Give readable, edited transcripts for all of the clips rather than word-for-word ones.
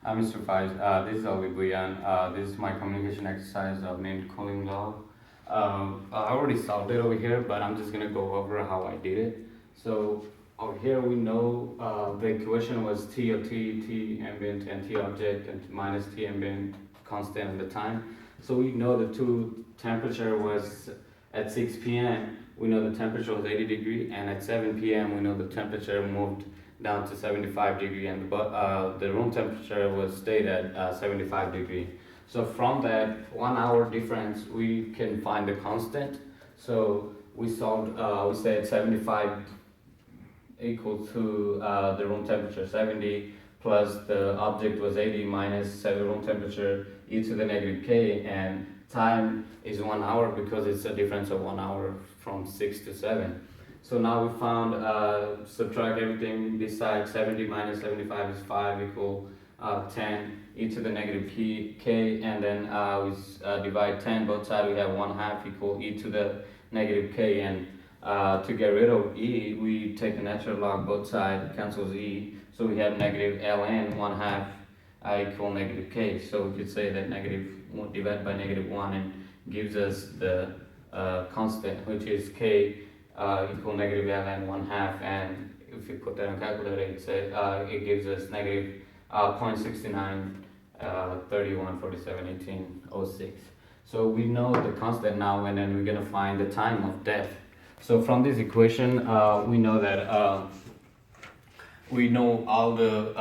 Hi, Mr. Faiz. This is Oli Bhuiyan. This is my communication exercise named Calling Law. I already solved it over here, but I'm just gonna go over how I did it. So over here we know the equation was T of T ambient, and T object, and minus T ambient constant at the time. So we know the two temperature was at 6 p.m. We know the temperature was 80 degree, and at 7 p.m. we know the temperature moved down to 75 degree, and the room temperature was stayed at 75 degree. So from that 1 hour difference, we can find the constant. So we solved. We said 75 equal to the room temperature 70 plus the object was 80 minus room temperature e to the negative k, and time is 1 hour because it's a difference of 1 hour from 6 to 7. So now we found, subtract everything this side, 70 minus 75 is 5 equal 10 e to the negative k, and then we divide 10 both sides, we have 1/2 equal e to the negative k, and to get rid of e, we take the natural log both sides, cancels e, so we have negative ln 1/2 equal negative k. So we could say that negative divided by negative 1 and gives us the constant, which is k equal negative ln 1/2, and if you put that on calculator, it gives us negative 0.69 31 47 1806. So we know the constant now, and then we're gonna find the time of death. So from this equation, we know that we know all the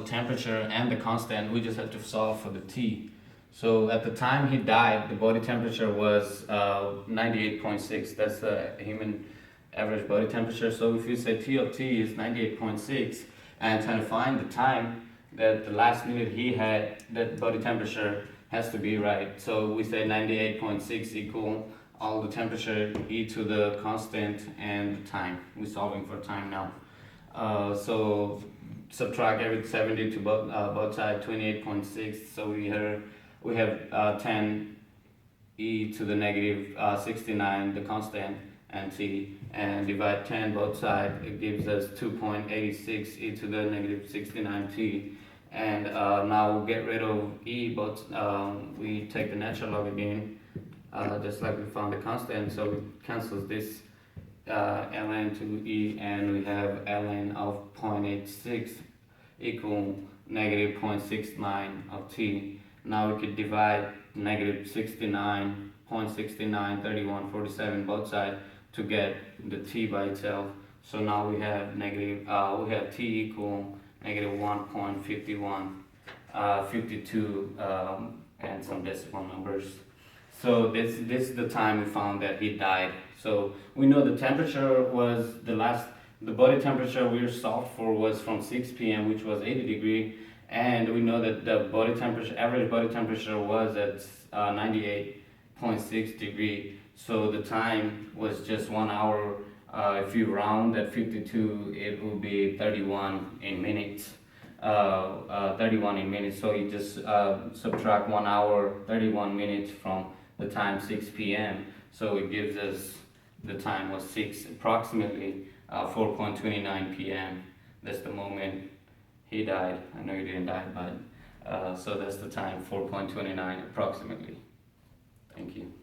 temperature and the constant. We just have to solve for the t. So at the time he died, the body temperature was 98.6. That's the human average body temperature. So if you say T of T is 98.6, and trying to find the time that the last minute he had, that body temperature has to be right. So we say 98.6 equal all the temperature e to the constant and the time. We're solving for time now. So subtract every 70 to both sides, 28.6. So we have 10 e to the negative 69, the constant, and t, and divide 10 both sides, it gives us 2.86 e to the negative 69 t. And now we'll get rid of e, but we take the natural log again, just like we found the constant, so it cancels this ln to e, and we have ln of 0.86 equal negative 0.69 of t. Now we could divide negative 69.69 31 47 both sides to get the t by itself. So now we have t equal negative 1.51 52 and some decimal numbers. So this is the time we found that he died. So we know the temperature was the body temperature we solved for was from 6 p.m., which was 80 degree, and we know that the body temperature, average body temperature, was at 98.6 degree. So the time was just 1 hour. If you round at 52, it will be 31 in minutes. 31 in minutes. So you just subtract 1 hour, 31 minutes from the time 6 p.m. So it gives us the time was approximately 4.29 p.m. That's the moment he died. I know he didn't die, but so that's the time, 4.29 approximately. Thank you.